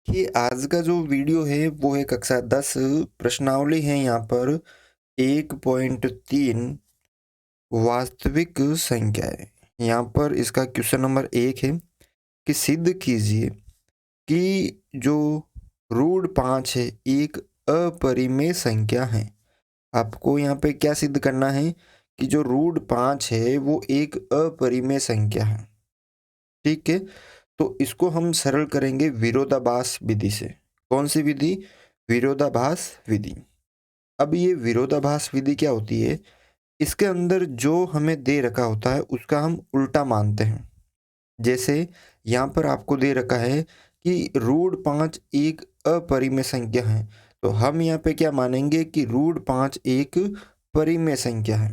कि आज का जो वीडियो है वो है कक्षा 10 प्रश्नावली है यहाँ पर 1.3 वास्तविक संख्याएं। यहाँ पर इसका क्वेश्चन नंबर 1 है कि सिद्ध कीजिए कि जो रूट 5 है एक अपरिमेय संख्या है। आपको यहाँ पे क्या सिद्ध करना है कि जो रूट 5 है वो एक अपरिमेय संख्या है। ठीक है, तो इसको हम सरल करेंगे विरोधाभास विधि से। कौन सी विधि? विरोधाभास विधि। अब ये विरोधाभास विधि क्या होती है? इसके अंदर जो हमें दे रखा होता है उसका हम उल्टा मानते हैं। जैसे यहाँ पर आपको दे रखा है कि रूट 5 एक अपरिमेय संख्या है, तो हम यहाँ पे क्या मानेंगे कि रूट 5 एक परिमेय संख्या है।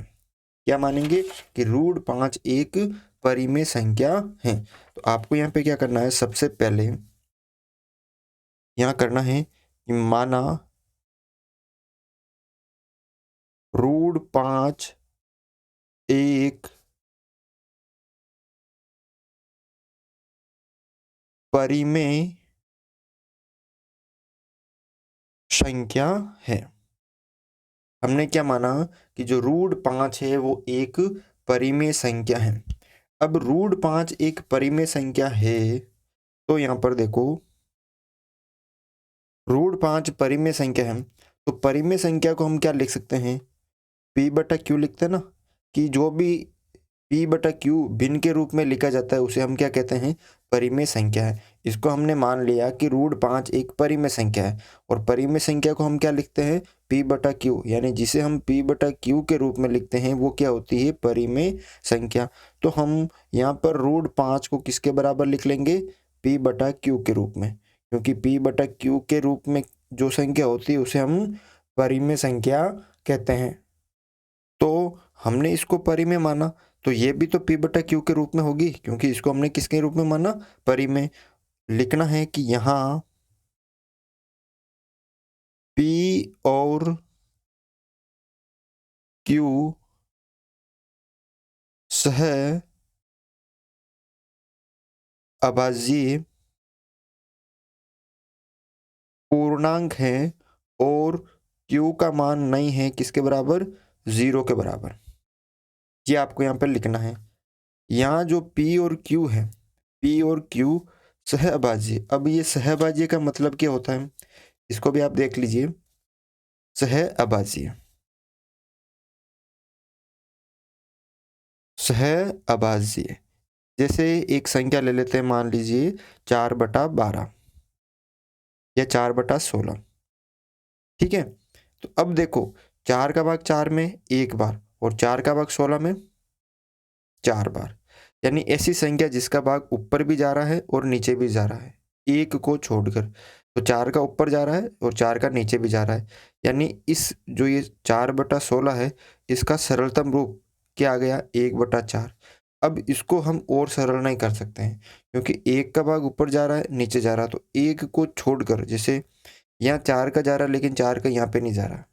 क्या मानेंगे कि रूट 5 एक परिमेय संख्या है। तो आपको यहाँ पे क्या करना है, सबसे पहले यहाँ करना है कि माना रूट 5 एक परिमेय संख्या है। हमने क्या माना कि जो रूट 5 है वो एक परिमेय संख्या है। अब रूट 5 एक परिमेय संख्या है, तो यहाँ पर देखो रूट 5 परिमेय संख्या है, तो परिमेय संख्या को हम क्या लिख सकते हैं? पी बटा क्यू लिखते हैं ना, कि जो भी पी बटा क्यू भिन्न के रूप में लिखा जाता है उसे हम क्या कहते हैं? परिमेय संख्या है। इसको हमने मान लिया कि रूट 5 एक परिमेय संख्या है, और परिमेय संख्या को हम क्या लिखते हैं? पी बटा क्यू, यानी जिसे हम पी बटा क्यू के रूप में लिखते हैं वो क्या होती है? परिमेय संख्या। तो हम यहाँ पर रूट 5 को किसके बराबर लिख लेंगे? पी बटा क्यू के रूप में, क्योंकि पी बटा क्यू के रूप में जो संख्या होती है उसे हम परिमेय संख्या कहते हैं। तो हमने इसको परिमेय माना, तो ये भी तो पी बटा क्यू के रूप में होगी, क्योंकि इसको हमने किसके रूप में माना? परिमेय। लिखना है कि यहाँ पी और क्यू सह अभाज्य पूर्णांक है और क्यू का मान नहीं है किसके बराबर? 0 के बराबर। ये आपको यहाँ पर लिखना है। यहाँ जो पी और क्यू है, पी और क्यू सह अभाज्य। अब ये सह अभाज्य का मतलब क्या होता है, इसको भी आप देख लीजिए। सह अभाज्य, सह अभाज्य जैसे एक संख्या ले लेते हैं, मान लीजिए 4/12 या 4/16। ठीक है, तो अब देखो 4 का भाग 4 में एक बार और 4 का भाग 16 में 4 बार, यानी ऐसी संख्या जिसका भाग ऊपर भी जा रहा है और नीचे भी जा रहा है, एक को छोड़कर। तो 4 का ऊपर जा रहा है और 4 का नीचे भी जा रहा है, यानी इस जो ये 4/16 है इसका सरलतम रूप क्या आ गया? 1/4। अब इसको हम और सरल नहीं कर सकते हैं, क्योंकि एक का भाग ऊपर जा रहा है नीचे जा रहा है, तो एक को छोड़कर, जैसे यहाँ 4 का जा रहा है लेकिन 4 का यहाँ पे नहीं जा रहा,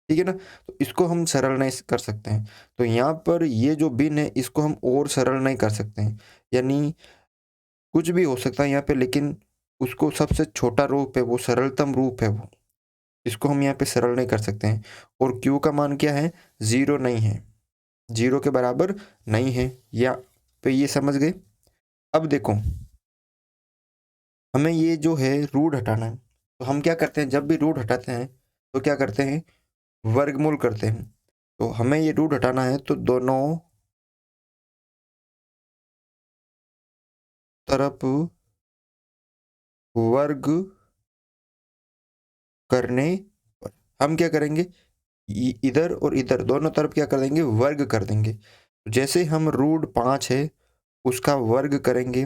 ठीक है ना, तो इसको हम सरल नहीं कर सकते हैं। तो यहाँ पर ये जो भिन्न है इसको हम और सरल नहीं कर सकते हैं, यानी कुछ भी हो सकता है यहाँ पे, लेकिन उसको सबसे छोटा रूप है वो सरलतम रूप है वो, इसको हम यहाँ पे सरल नहीं कर सकते हैं। और क्यू का मान क्या है? 0 नहीं है, 0 के बराबर नहीं है। या पे ये समझ गए? अब देखो हमें ये जो है रूट हटाना है, तो हम क्या करते हैं? जब भी रूट हटाते हैं तो क्या करते हैं? वर्गमूल करते हैं। तो हमें ये रूट हटाना है, तो दोनों तरफ वर्ग करने पर हम क्या करेंगे? इधर और इधर दोनों तरफ क्या कर देंगे? वर्ग कर देंगे। जैसे हम रूट 5 है उसका वर्ग करेंगे,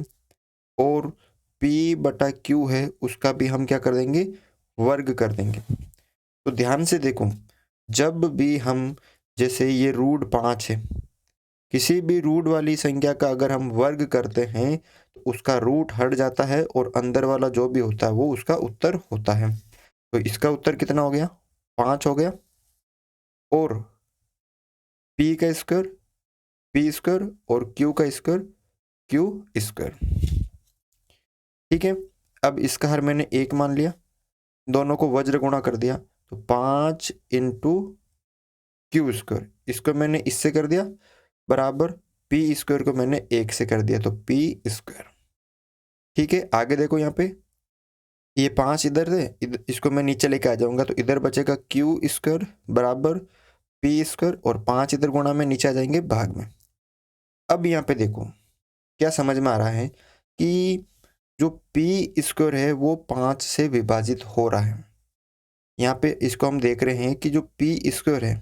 और पी बटा क्यू है उसका भी हम क्या कर देंगे? वर्ग कर देंगे। तो ध्यान से देखो, जब भी हम, जैसे ये रूट 5 है, किसी भी रूट वाली संख्या का अगर हम वर्ग करते हैं तो उसका रूट हट जाता है और अंदर वाला जो भी होता है वो उसका उत्तर होता है। तो इसका उत्तर कितना हो गया? 5 हो गया। और पी का स्क्वायर पी स्क्वायर और क्यू का स्क्वायर क्यू स्क्वायर। ठीक है, अब इसका हर मैंने 1 मान लिया, दोनों को वज्र गुणा कर दिया, तो 5 इंटू क्यू स्क्वायर, इसको मैंने इससे कर दिया बराबर पी स्क्वायर को मैंने 1 से कर दिया, तो पी स्क्वायर। ठीक है, आगे देखो यहाँ पे ये 5 इधर थे, इसको मैं नीचे लेके आ जाऊंगा, तो इधर बचेगा क्यू स्क्वायर बराबर पी स्क्वायर, और 5 इधर गुणा में नीचे आ जाएंगे भाग में। अब यहाँ पे देखो क्या समझ में आ रहा है कि जो पी स्क्वायर है वो 5 से विभाजित हो रहा है। यहाँ पे इसको हम देख रहे हैं कि जो पी स्क्वायर है,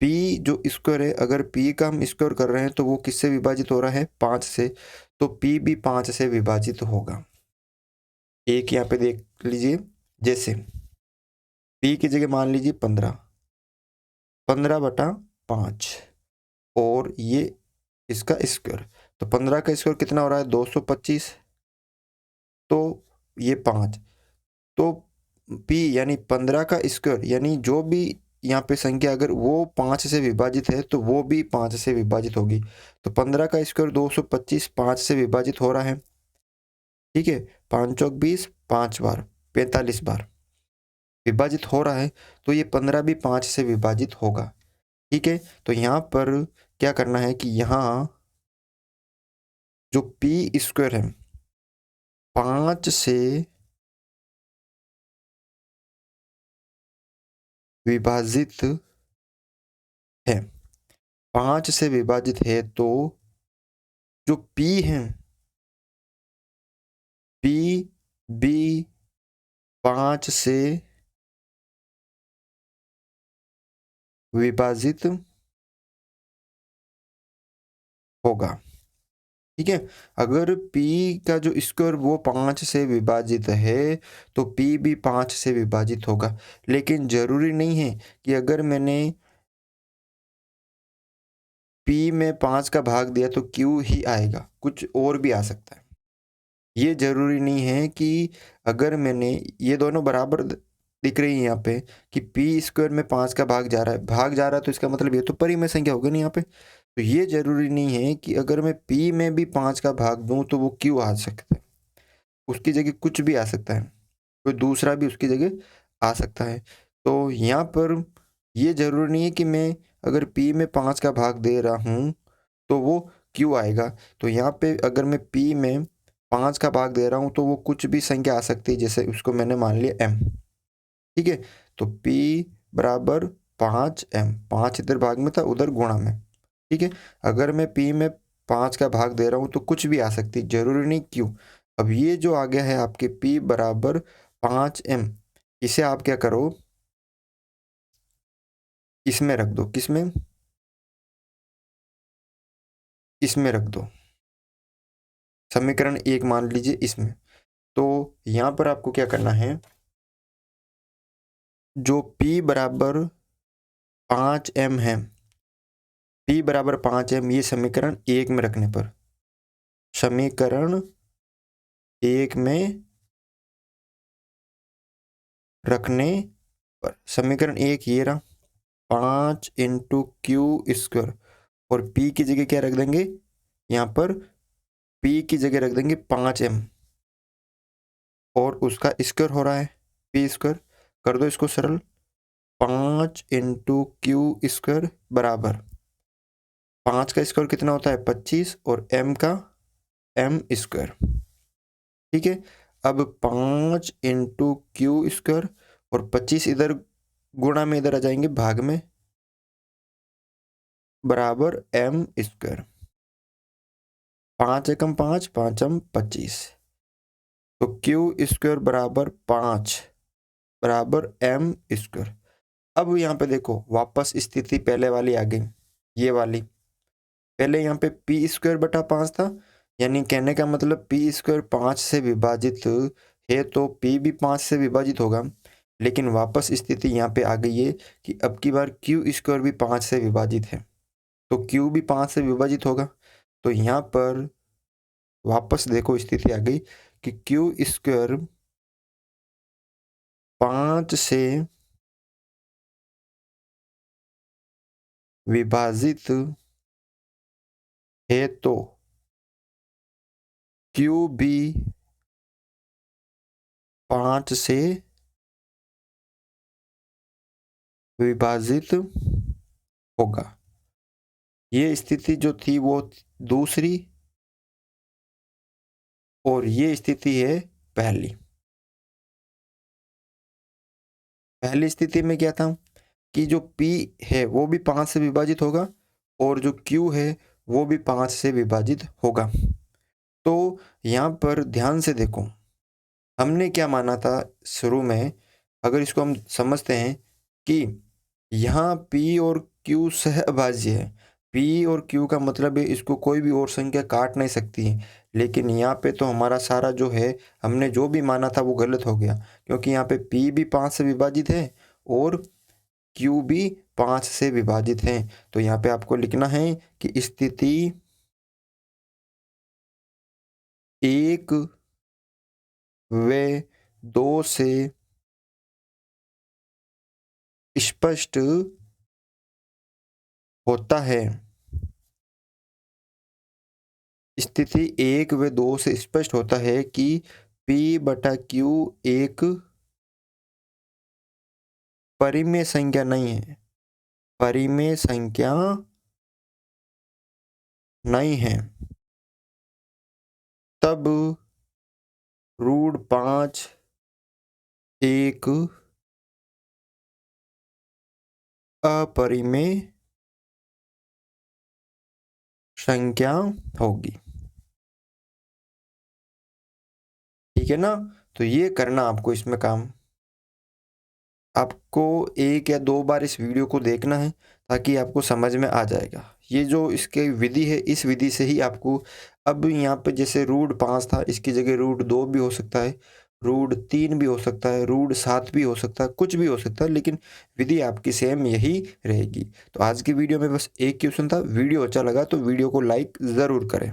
पी जो स्क्वायर है, अगर पी का हम स्क्वायर कर रहे हैं तो वो किससे विभाजित हो रहा है, 5 से, तो पी भी 5 से विभाजित होगा। एक यहाँ पे देख लीजिए, जैसे पी की जगह मान लीजिए 15, 15/5, और ये इसका स्क्वायर, तो 15 का स्क्वायर कितना हो रहा है, 225, तो ये 5, तो पी यानी 15 का स्क्वायर, यानी जो भी यहाँ पे संख्या अगर वो 5 से विभाजित है तो वो भी 5 से विभाजित होगी। तो 15 का स्क्वायर 225 5 से विभाजित हो रहा है। ठीक है, 5 चौक 20, 5 बार 45 बार विभाजित हो रहा है, तो ये 15 भी 5 से विभाजित होगा। ठीक है, तो यहाँ पर क्या करना है कि यहाँ जो पी स्क्वायर है 5 से विभाजित है, 5 से विभाजित है, तो जो पी है, पी बी 5 से विभाजित होगा। ठीक है, अगर P का जो स्क्वायर वो 5 से विभाजित है तो P भी 5 से विभाजित होगा, लेकिन जरूरी नहीं है कि अगर मैंने P में 5 का भाग दिया तो Q ही आएगा, कुछ और भी आ सकता है। ये जरूरी नहीं है कि अगर मैंने ये दोनों बराबर दिख रही है यहाँ पे कि पी स्क्वायर में 5 का भाग जा रहा है, तो इसका मतलब ये तो परिमेय संख्या होगी नहीं यहाँ पे। तो ये जरूरी नहीं है कि अगर मैं पी में भी 5 का भाग दूं तो वो क्यों आ सकता है, उसकी जगह कुछ भी आ सकता है, कोई दूसरा भी उसकी जगह आ सकता है। तो यहाँ पर ये जरूरी नहीं है कि मैं अगर पी में 5 का भाग दे रहा हूँ तो वो क्यों आएगा। तो यहाँ पे अगर मैं पी में 5 का भाग दे रहा हूँ तो वो कुछ भी संख्या आ सकती है, जैसे उसको मैंने मान लिया m। ठीक है, तो p बराबर 5m, 5 इधर भाग में था उधर गुणा में। ठीक है, अगर मैं p में 5 का भाग दे रहा हूँ तो कुछ भी आ सकती, जरूरी नहीं क्यों। अब ये जो आ गया है आपके p बराबर 5m, इसे आप क्या करो, इसमें रख दो, किसमें, इसमें रख दो, समीकरण 1 मान लीजिए इसमें। तो यहाँ पर आपको क्या करना है, जो P बराबर 5m है, P बराबर 5m, ये समीकरण 1 में रखने पर, समीकरण 1 में रखने पर, समीकरण 1 ये रहा, 5 इंटू क्यू स्क्वायर, और P की जगह क्या रख देंगे, यहाँ पर P की जगह रख देंगे 5m, और उसका स्क्वायर हो रहा है P स्क्वायर, कर दो इसको सरल, 5 इंटू क्यू स्क्वायर बराबर 5 का स्क्वायर कितना होता है 25, और m का m स्क्वायर। ठीक है, अब 5 इंटू क्यू स्क्वायर, और 25 इधर गुणा में इधर आ जाएंगे भाग में, बराबर m स्क्वायर, 5 एकम 5, 5m 25, तो क्यू स्क्वायर बराबर 5 बराबर m स्क्वायर। अब यहाँ पे देखो वापस स्थिति पहले वाली आ गई, ये वाली, पहले यहाँ पे पी स्क्वायर बटा 5 था, यानी कहने का मतलब पी स्क्वायर 5 से विभाजित है तो पी भी 5 से विभाजित होगा, लेकिन वापस स्थिति यहाँ पे आ गई है कि अब की बार क्यू स्क्वायर भी 5 से विभाजित है, तो क्यू भी 5 से विभाजित होगा। तो यहाँ पर वापस देखो स्थिति आ गई कि क्यू स्क्वायर 5 से विभाजित है तो क्यू भी 5 से विभाजित होगा। ये स्थिति जो थी वो दूसरी, और ये स्थिति है पहली। पहली स्थिति में क्या था कि जो P है वो भी 5 से विभाजित होगा और जो Q है वो भी 5 से विभाजित होगा। तो यहाँ पर ध्यान से देखो, हमने क्या माना था शुरू में, अगर इसको हम समझते हैं कि यहाँ P और Q सहअभाज्य है। P और Q का मतलब है इसको कोई भी और संख्या काट नहीं सकती है, लेकिन यहाँ पे तो हमारा सारा जो है, हमने जो भी माना था वो गलत हो गया, क्योंकि यहाँ पे P भी 5 से विभाजित है और Q भी 5 से विभाजित है। तो यहाँ पे आपको लिखना है कि स्थिति 1 व 2 से स्पष्ट होता है। स्थिति 1 व 2 से स्पष्ट होता है कि P बटा Q एक परिमेय संख्या नहीं है। परिमेय संख्या नहीं है। तब √5 एक अपरिमेय संख्या होगी। ठीक है ना? तो ये करना आपको इसमें काम। आपको 1 या 2 बार इस वीडियो को देखना है ताकि आपको समझ में आ जाएगा। ये जो इसकी विधि है, इस विधि से ही आपको, अब यहाँ पे जैसे √5 था, इसकी जगह √2 भी हो सकता है, √3 भी हो सकता है, √7 भी हो सकता है, कुछ भी हो सकता है, लेकिन विधि आपकी सेम यही रहेगी। तो आज की वीडियो में बस एक क्वेश्चन था। वीडियो अच्छा लगा तो वीडियो को लाइक ज़रूर करें।